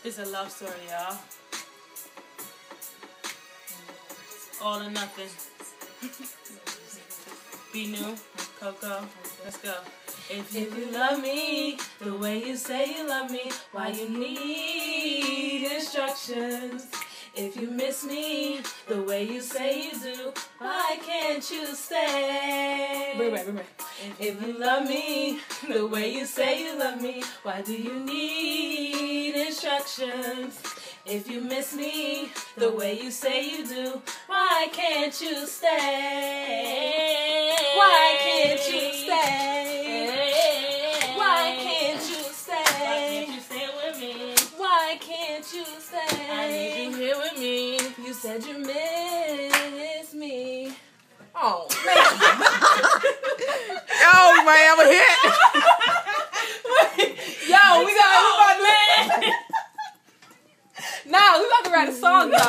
It's a love story, y'all. All or nothing. Be new, Coco. Let's go. If you love me the way you say you love me, why you need instructions? If you miss me the way you say you do, why can't you stay? Bring. If you love me the way you say you love me, why do you need instructions? If you miss me the way you say you do, why can't you stay? Why can't you stay? Why can't you stay? Why can't you stay with me? Why can't you stay? I need you here with me. You said you miss me. Oh, man. Yo, man, I'm a hit. Yo, we about to write a song, y'all.